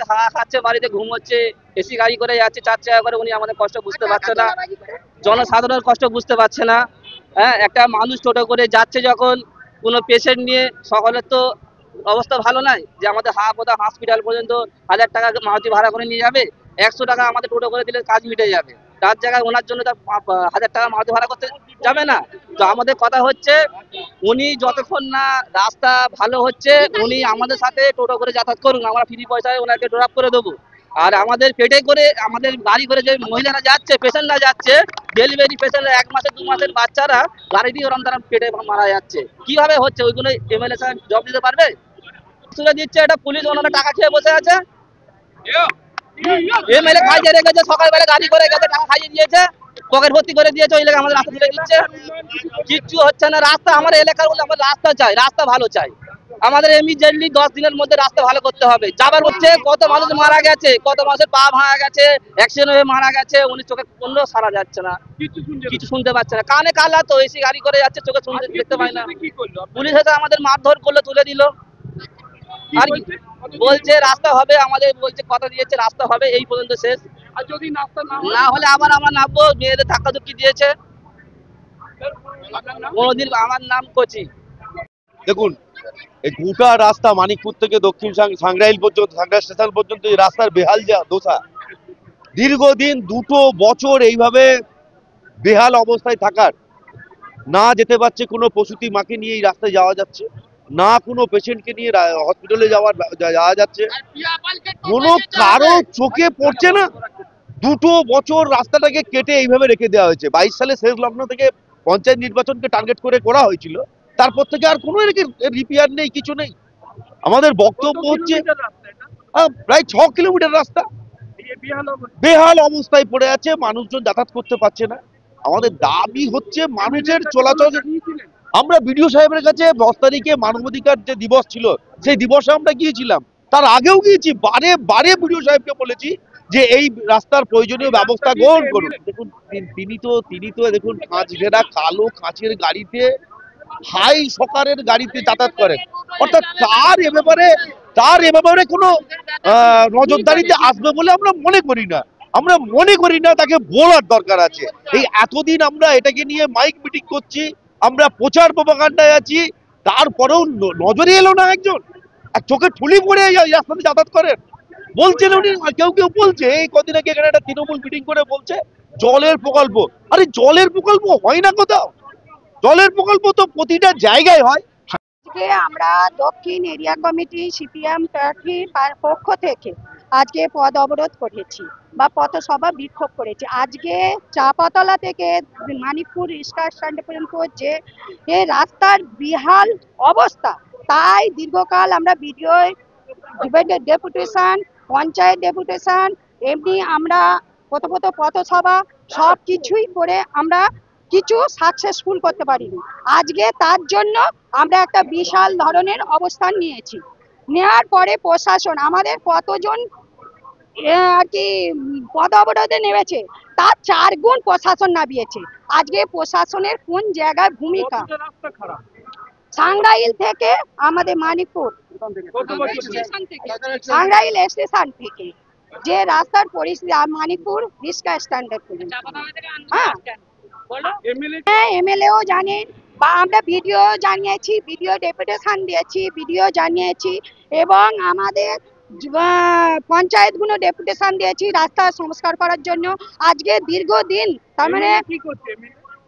হাওয়া খাচ্ছে, বাড়িতে ঘুম হচ্ছে, এসি গাড়ি করে যাচ্ছে 4 চাকা করে, উনি আমাদের কষ্ট বুঝতে পারছে না, জনসাধারণের কষ্ট বুঝতে পারছে না। হ্যাঁ, একটা মানুষ টোটো করে যাচ্ছে যখন কোনো পেশেন্ট নিয়ে, সকলের তো অবস্থা ভালো নাই যে আমাদের হাওড়া হসপিটাল পর্যন্ত 1000 টাকা মারুতি ভাড়া করে নিয়ে যাবে, 100 টাকা আমাদের টোটো করে দিলে কাজ মিটে যাবে। তার জায়গায় ওনার জন্য 1000 টাকা মারুতি ভাড়া করতে যাবে না। তো আমাদের কথা হচ্ছে, উনি যতক্ষণ না রাস্তা ভালো হচ্ছে উনি আমাদের সাথে টোটো করে যাতায়াত করুন, আমরা ফ্রি পয়সায় ওনাকে ড্রপ করে দেবো। আর আমাদের পেটে করে, আমাদের গাড়ি করে যে মহিলারা যাচ্ছে, পেশেন্টরা যাচ্ছে, ডেলিভারি পেশেন্ট, 1 মাসের 2 মাসের বাচ্চারা গাড়ি দিয়ে ওরম তারা পেটে মারা যাচ্ছে। কিভাবে হচ্ছে ওইগুলো এমএলএ সাহেব জব দিতে পারবে? তুলে দিচ্ছে, এটা পুলিশ ওনারা টাকা খেয়ে বসে আছে। এমএলএ খাইয়ে রেখেছে, সকালবেলা গাড়ি করে গেছে, টাকা খাইয়ে দিয়েছে, পকেট ভর্তি করে দিয়েছে, ওই লেগে আমাদের রাস্তা তুলে দিচ্ছে। কিচ্ছু হচ্ছে না। রাস্তা আমার এলাকার বলে আমরা রাস্তা চাই, রাস্তা ভালো চাই। আমাদের ইমিডিয়েটলি 10 দিনের মধ্যে রাস্তা ভালো করতে হবে। যাবার হচ্ছে কত মানুষ মারা গেছে, কত মানুষের পা ভাঙা গেছে, অ্যাক্সিডেন্ট হয়ে মারা গেছে, উনি চোখে কোনো সারা যাচ্ছে না, কিছু শুনতে পাচ্ছে না। কানে কালা তো, এসি গাড়ি করে যাচ্ছে, চোখে শুনতে দেখতে পায় না। পুলিশ এসে আমাদের মারধর করলে, তুলে দিল। আর কি বলছে রাস্তা হবে, আমাদের বলছে কথা দিয়েছে রাস্তা হবে, এই পর্যন্ত শেষ। আর যদি না হলে আবার আমরা নামবো। মেয়েদের ধাক্কা ধুক্কি দিয়েছে। কোনোদিন আমার নাম কোচি। দেখুন, এই গোটা রাস্তা মানিকপুর থেকে দক্ষিণ সাংগ্রাইল পর্যন্ত, সাংগ্রাইল স্টেশন পর্যন্ত এই রাস্তার বেহাল যা দশা, দীর্ঘদিন 2 বছর এইভাবে বেহাল অবস্থায় থাকার, না যেতে পারছে কোনো প্রসূতি মাকে নিয়ে এই রাস্তায় যাওয়া যাচ্ছে, না কোনো পেশেন্টকে নিয়ে হসপিটালে যাওয়া যাচ্ছে, কোনো কারো চোখে পড়ছে না। 2 বছর রাস্তাটাকে কেটে এইভাবে রেখে দেওয়া হয়েছে। 22 সালে শেষ লগ্ন থেকে পঞ্চায়েত নির্বাচনকে টার্গেট করে করা হয়েছিল, তারপর থেকে আর কোনো রিপেয়ার নেই, কিছু নেই। আমাদের বক্তব্য হচ্ছে প্রায় 6 কিলোমিটার রাস্তা বেহাল অবস্থায় পড়ে আছে, মানুষজন যাতায়াত করতে পারছে না। আমাদের দাবি হচ্ছে মানুষের চলাচল। আমরা বিডিও সাহেবের কাছে 10 তারিখে মানবাধিকার যে দিবস ছিল, সেই দিবসে আমরা গিয়েছিলাম, তার আগেও গিয়েছি, বারে বারে বিডিও সাহেবকে বলেছি যে এই রাস্তার প্রয়োজনীয় ব্যবস্থা গ্রহণ করুন। দেখুন, তিনি তো দেখুন কাঁচ ঘেরা কালো কাঁচের গাড়িতে, হাই সকারের গাড়িতে যাতায়াত করেন, অর্থাৎ তার এ ব্যাপারে কোনো নজরদারিতে আসবে বলে আমরা মনে করি না। তাকে বলার দরকার আছে। এই এতদিন আমরা এটাকে নিয়ে মাইক মিটিং করছি, আমরা প্রচার প্রপাগান্ডায় আছি, তারপরেও নজরে এলো না একজন। চোখে ঠুলি পড়ে রাস্তাতে যাতায়াত করেন। বলছেন উনি, কেউ বলছে এই কদিন আগে এখানে একটা তৃণমূল মিটিং করে বলছে জলের প্রকল্প। আরে জলের প্রকল্প হয় না কোথাও, জলের প্রকল্প তো প্রতিটা জায়গায় হয়। আজকে আমরা দক্ষিণ এরিয়া কমিটি সিপিএম প্রার্থীর পক্ষ থেকে আজকে পদ অবরোধ করেছি বা পথসভা বিক্ষোভ করেছি। আজকে চাপাতলা থেকে মানিকপুর রিক্সা স্ট্যান্ড পর্যন্ত যে রাস্তার বিহাল অবস্থা, তাই দীর্ঘকাল আমরা বিডিও ডেপুটেশন, পঞ্চায়েত ডেপুটেশন, এমনি আমরা পথসভা সব কিছুই করে আমরা কিছু সাকসেসফুল করতে পারিনি। আজকে তার জন্য আমরা একটা বিশাল ধরনের অবস্থান নিয়েছি। নেওয়ার পরে প্রশাসন আমাদের কতজন আর কি পদ অবরোধে নেমেছে, তার 4 গুণ প্রশাসন নামিয়েছে। আজকে প্রশাসনের কোন জায়গায় ভূমিকা, সাংগ্রাইল থেকে আমাদের মানিকপুর সাংগ্রাইল স্টেশন থেকে যে রাস্তার পরিস্থিতি, মানিকপুর রিক্সা স্ট্যান্ডের পর্যন্ত, হ্যাঁ এমএলএও জানেন, বা আমরা ভিডিও জানিয়েছি, ভিডিও ডেপুটেশন দিয়েছি, ভিডিও জানিয়েছি, এবং আমাদের পঞ্চায়েতগুলো ডেপুটেশন দিয়েছি রাস্তা সংস্কার করার জন্য। আজকে দীর্ঘদিন তার মানে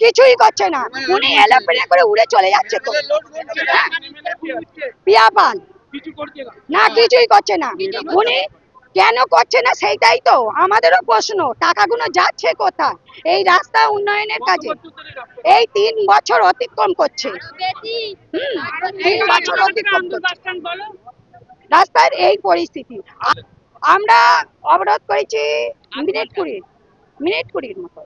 কিছুই করছে না, উনি এলোপেলে করে উড়ে চলে যাচ্ছে। তো পিয়াপাল না, কিছুই করছে না। উনি কেন করছে না সেইটাই তো আমাদেরও প্রশ্ন। টাকাগুলো যাচ্ছে কোথায়? এই রাস্তা উন্নয়নের কাজে এই 3 বছর অতিক্রম করছে। 3 বছর অতিক্রম করছে, রাস্তার এই পরিস্থিতি। আমরা অবরোধ করেছি মিনিট 20 মতো।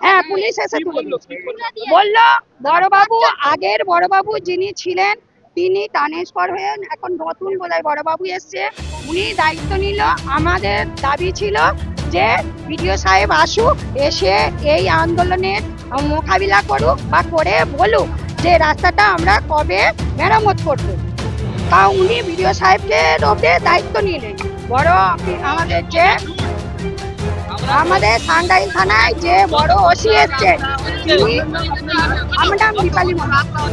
হ্যাঁ, পুলিশ এসে বললো বড়বাবু, আগের বড়বাবু যিনি ছিলেন তিনি ট্রান্সফার হয়ে এখন নতুন বোধহয় বড়বাবু এসছে, উনি দায়িত্ব নিল। আমাদের দাবি ছিল যে বিডিও সাহেব আসুক, এসে এই আন্দোলনের মোকাবিলা করুক বা করে বলুক যে রাস্তাটা আমরা কবে মেরামত করব। তা উনি বিডিও সাহেবকে ওপরে দায়িত্ব নিলেন। বড় আমাদের যে আমাদের সান্ডাইল থানায় যে বড় ওসি এসছেন, তিনি আমার নাম দীপালি মন্ডল।